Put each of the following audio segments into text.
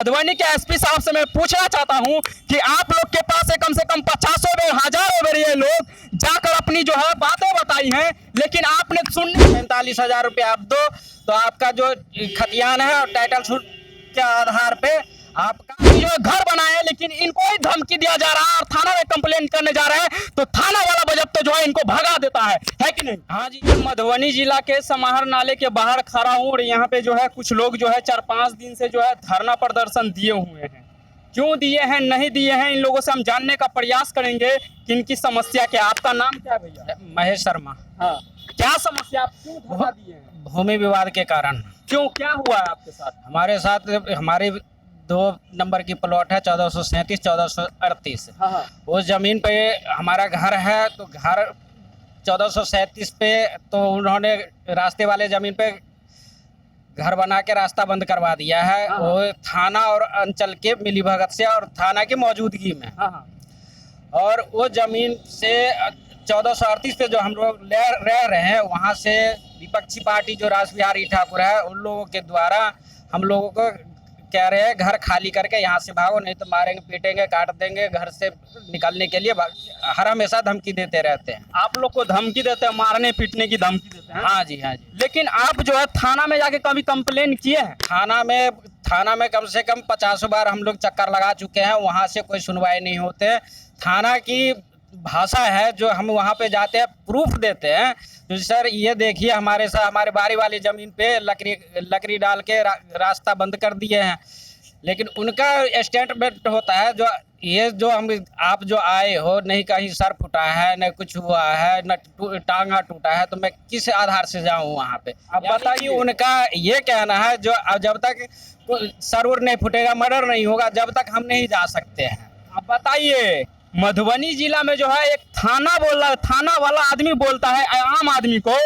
मधुबनी के एसपी साहब से मैं पूछना चाहता हूं कि आप लोग के पास कम से कम 50 बेर हजारों बेर ये लोग जाकर अपनी जो है बातें बताई हैं, लेकिन आपने सुन 45,000 रुपये आप दो तो आपका जो खतियान है और टाइटल छूट के आधार पे आपका जो है घर बनाए, लेकिन इनको ही धमकी दिया जा रहा है और थाना में कंप्लेन करने जा रहे हैं तो थाना वाला बजट तो जो है इनको भगा देता है कि नहीं? हाँ जी। मधुबनी जिला के समाहर नाले के बाहर खड़ा हूँ और यहाँ पे जो है कुछ लोग जो है 4-5 दिन से जो है धरना प्रदर्शन दिए हुए हैं। क्यों दिए हैं, नहीं दिए हैं, इन लोगों से हम जानने का प्रयास करेंगे कि इनकी समस्या क्या है। आपका नाम क्या है भैया? महेश शर्मा। हाँ, क्या समस्या, आप क्यों धरना दिए हैं? भूमि विवाद के कारण। क्यों, क्या हुआ है आपके साथ? हमारे साथ हमारी 2 नंबर की प्लॉट है 1437 1438। हाँ। उस जमीन पे हमारा घर है, तो घर 1437 पे तो उन्होंने रास्ते वाले जमीन पे घर बना के रास्ता बंद करवा दिया है। हाँ। वो थाना और अंचल के मिलीभगत से और थाना की मौजूदगी में। हाँ। और वो जमीन से 1438 पे जो हम लोग रह रहे हैं, वहाँ से विपक्षी पार्टी जो राज बिहारी ठाकुर है, उन लोगों के द्वारा हम लोगों को कह रहे हैं घर खाली करके यहाँ से भागो, नहीं तो मारेंगे, पीटेंगे, काट देंगे। घर से निकलने के लिए हर हमेशा धमकी देते रहते हैं। आप लोग को धमकी देते हैं, मारने पीटने की धमकी देते हैं? हाँ जी, हाँ जी। लेकिन आप जो है थाना में जाके कभी कंप्लेन किए हैं? थाना में कम से कम 50 बार हम लोग चक्कर लगा चुके हैं, वहाँ से कोई सुनवाई नहीं होते। थाना की भाषा है जो हम वहाँ पे जाते हैं, प्रूफ देते हैं तो सर ये देखिए हमारे साथ हमारे बारी वाली ज़मीन पे लकड़ी डाल के रास्ता बंद कर दिए हैं। लेकिन उनका स्टेटमेंट होता है जो ये जो आप जो आए हो, नहीं कहीं सर फुटा है, न कुछ हुआ है, न टांगा टूटा है, तो मैं किस आधार से जाऊँ वहाँ पे? अब बताइए। उनका ये कहना है जो जब तक सर उर नहीं फुटेगा, मर्डर नहीं होगा, जब तक हम नहीं जा सकते हैं। अब बताइए, मधुबनी जिला में जो है एक थाना वाला आदमी बोलता है आम आदमी को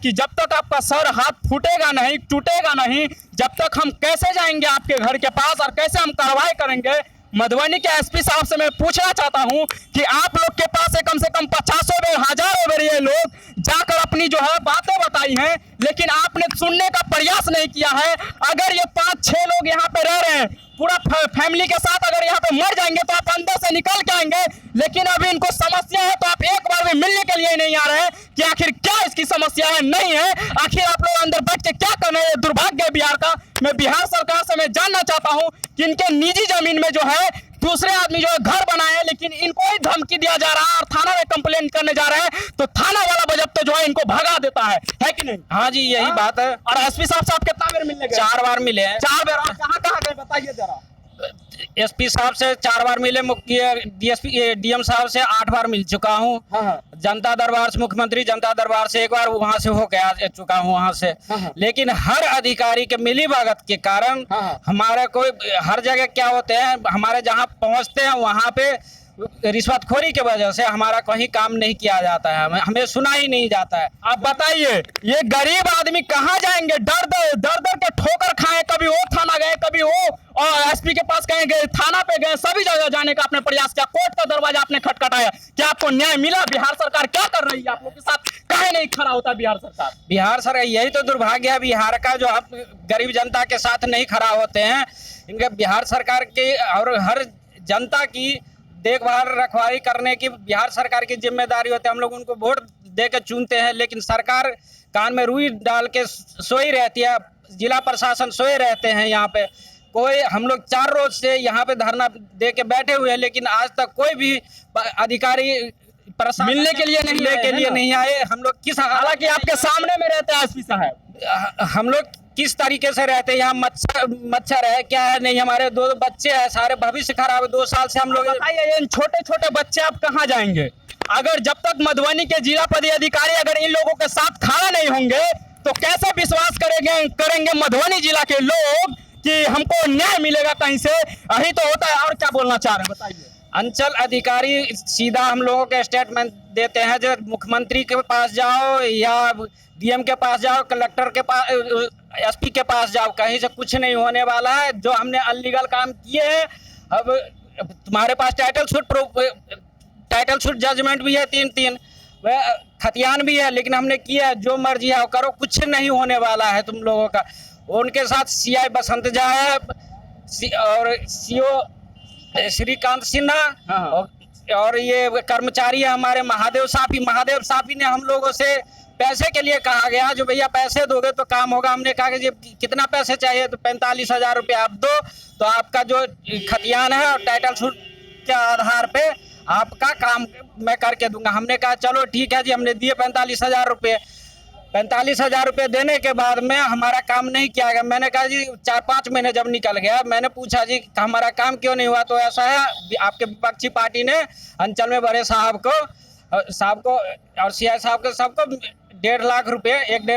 कि जब तक आपका सर हाथ फूटेगा नहीं, टूटेगा नहीं, जब तक हम कैसे जाएंगे आपके घर के पास और कैसे हम कार्रवाई करेंगे। मधुबनी के एसपी साहब से मैं पूछना चाहता हूं कि आप लोग के पास कम से कम 50 बेर हजारों बेर ये लोग जाकर अपनी जो है बातें बताई हैं, लेकिन आपने सुनने का प्रयास नहीं किया है। अगर ये 5-6 लोग यहाँ पे रह रहे हैं, पूरा फैमिली के साथ अगर यहाँ पे मर जाएंगे तो आप अंदर से निकल के आएंगे, लेकिन अभी इनको समस्या है तो आप एक बार भी मिलने के लिए नहीं आ रहे हैं कि आखिर क्या इसकी समस्या है, नहीं है। आखिर आप लोग अंदर बैठ के क्या कर रहे हैं? दुर्भाग्य है बिहार का। मैं बिहार सरकार से मैं जानना चाहता हूँ कि इनके निजी जमीन में जो है दूसरे आदमी जो है घर बनाए, लेकिन इनको ही धमकी दिया जा रहा है और थाना में कंप्लेन करने जा रहे हैं तो थाना वाला बजट तो जो है इनको भगा देता है कि नहीं? हाँ जी, यही बात है। और एसपी साहब से आप कितना बेर मिलने गए? 4 बार मिले हैं। 4 बेर? आप कहाँ गए बताइए जरा। एसपी साहब से 4 बार मिले, डीएम साहब से 8 बार मिल चुका हूँ। हाँ। जनता दरबार से, मुख्यमंत्री जनता दरबार से 1 बार वहाँ से हो गया चुका हूँ वहाँ से। हाँ। लेकिन हर अधिकारी के मिलीभगत के कारण हमारे कोई हर जगह क्या होते हैं, हमारे जहाँ पहुँचते हैं वहाँ पे रिश्वतखोरी की वजह से हमारा कहीं काम नहीं किया जाता है, हमें सुना ही नहीं जाता है। आप बताइए, ये गरीब आदमी कहाँ जाएंगे? दर के ठोकर खाए, कभी वो थाना गए, कभी वो और एसपी के पास गए, थाना पे गए, सभी जगह जाने का आपने प्रयास किया, कोर्ट का दरवाजा आपने खटखटाया, क्या आपको न्याय मिला? बिहार सरकार क्या कर रही है आप लोग के साथ? काहे नहीं खड़ा होता बिहार सरकार? बिहार सरकार, यही तो दुर्भाग्य है बिहार का, जो आप गरीब जनता के साथ नहीं खड़ा होते हैं। इनके बिहार सरकार की और हर जनता की देखभाल रखवाली करने की बिहार सरकार की जिम्मेदारी होती है। हम लोग उनको वोट दे के चुनते हैं, लेकिन सरकार कान में रुई डाल के सोई रहती है, जिला प्रशासन सोए रहते हैं। यहाँ पे कोई, हम लोग 4 रोज से यहाँ पे धरना दे के बैठे हुए हैं, लेकिन आज तक कोई भी अधिकारी मिलने के लिए नहीं आए। हम लोग किस, हालांकि आपके सामने में रहते हैं एसपी साहब, हम लोग किस तरीके से रहते हैं? यहाँ मच्छर है क्या है? नहीं, हमारे 2 बच्चे हैं, सारे भविष्य खराब है। 2 साल से हम लोग। बताइए, छोटे छोटे बच्चे आप कहाँ जाएंगे? अगर जब तक मधुबनी के जिला पदाधिकारी अगर इन लोगों के साथ खड़ा नहीं होंगे तो कैसे विश्वास करेंगे मधुबनी जिला के लोग कि हमको न्याय मिलेगा कहीं से? यही तो होता है। और क्या बोलना चाह रहे हैं बताइए। अंचल अधिकारी सीधा हम लोगों के स्टेटमेंट देते हैं जो मुख्यमंत्री के पास जाओ या डीएम के पास जाओ, कलेक्टर के पास, एसपी के पास जाओ, कहीं से कुछ नहीं होने वाला है। जो हमने अनलीगल काम किए हैं, अब तुम्हारे पास टाइटल शूट जजमेंट भी है 3-3, वह खतियान भी है, लेकिन हमने किया, जो मर्जी है करो, कुछ नहीं होने वाला है तुम लोगों का। उनके साथ सीआई बसंत जा है, और सीओ श्रीकांत सिन्हा हाँ। और ये कर्मचारी है हमारे महादेव साफी ने हम लोगों से पैसे के लिए कहा गया जो भैया पैसे दोगे तो काम होगा। हमने कहा कि जी कितना पैसे चाहिए, तो 45,000 रुपये आप दो तो आपका जो खतियान है और टाइटल सूट के आधार पे आपका काम मैं करके दूंगा। हमने कहा चलो ठीक है जी, हमने दिए 45,000 रुपये। 45,000 रुपये देने के बाद में हमारा काम नहीं किया गया। मैंने कहा जी 4-5 महीने जब निकल गया, मैंने पूछा जी हमारा काम क्यों नहीं हुआ, तो ऐसा है आपके विपक्षी पार्टी ने अंचल में बड़े साहब को और सीआई साहब को सबको 1.5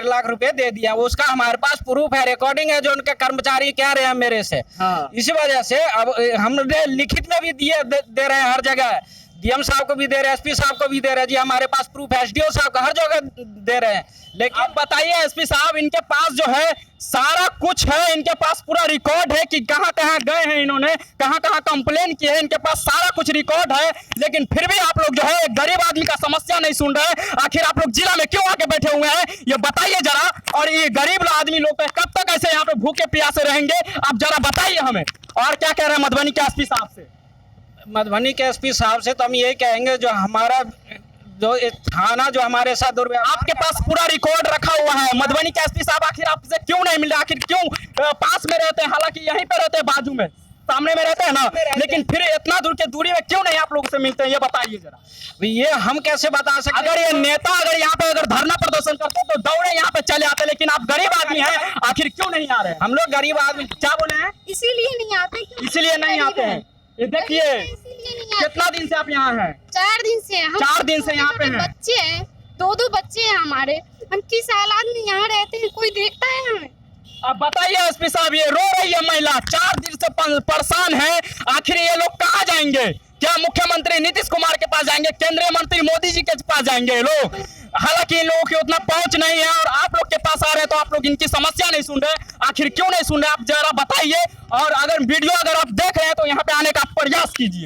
लाख रुपए दे दिया। उसका हमारे पास प्रूफ है, रिकॉर्डिंग है जो उनके कर्मचारी कह रहे हैं मेरे से। हाँ। इसी वजह से अब हमने लिखित में भी दे रहे हैं, हर जगह डीएम साहब को भी दे रहे हैं, एसपी साहब को भी दे रहे हैं जी, हमारे पास प्रूफ है, एसडीओ साहब का हर जगह दे रहे हैं। लेकिन आप बताइए एसपी साहब, इनके पास जो है सारा कुछ है, इनके पास पूरा रिकॉर्ड है कि कहां कहां गए हैं, इन्होंने कहां कहां कंप्लेन किए हैं, इनके पास सारा कुछ रिकॉर्ड है। लेकिन फिर भी आप लोग जो है गरीब आदमी का समस्या नहीं सुन रहे। आखिर आप लोग जिला में क्यों आके बैठे हुए हैं, ये बताइए जरा। और ये गरीब आदमी लोग कब तक ऐसे यहाँ पे भूखे प्यासे रहेंगे, आप जरा बताइए हमें। और क्या कह रहे हैं मधुबनी के एसपी साहब से? मधुबनी के एसपी साहब से तो हम यही कहेंगे, जो हमारा जो थाना जो हमारे साथ दुर्व्यवहार, आपके पास पूरा रिकॉर्ड रखा हुआ है। मधुबनी के एसपी साहब आखिर आपसे क्यों नहीं मिल रहा, आखिर क्यों पास में रहते हैं, हालांकि यहीं पे रहते हैं, बाजू में सामने में रहते हैं ना, लेकिन फिर इतना दूर के दूरी में क्यों नहीं आप लोगों से मिलते हैं, ये बताइए जरा। ये हम कैसे बता सकते? अगर ये नेता अगर यहाँ पे अगर धरना प्रदर्शन करते तो दौड़े यहाँ पे चले आते, लेकिन आप गरीब आदमी हैं, आखिर क्यों नहीं आ रहे हैं? हम लोग गरीब आदमी क्या बोले हैं? इसीलिए नहीं आते, इसीलिए नहीं आते हैं। ये देखिए कितना दिन से आप यहाँ हैं? 4 दिन से हम 4 दिन से यहाँ पे हैं। बच्चे हैं, 2 बच्चे हैं हमारे, हम किस हालात में यहाँ रहते हैं, कोई देखता है हमें? अब बताइए एसपी साहब, ये रो रही है महिला, 4 दिन से परेशान है। आखिर ये लोग कहाँ जाएंगे? क्या मुख्यमंत्री नीतीश कुमार के पास जाएंगे, केंद्रीय मंत्री मोदी जी के पास जाएंगे ये लोग? हालांकि इन लोगों की उतना पहुंच नहीं है और आप लोग के पास आ रहे हैं तो आप लोग इनकी समस्या नहीं सुन रहे। आखिर क्यों नहीं सुन रहे, आप जरा बताइए। और अगर वीडियो अगर आप देख रहे हैं तो यहाँ पे आने का प्रयास कीजिए।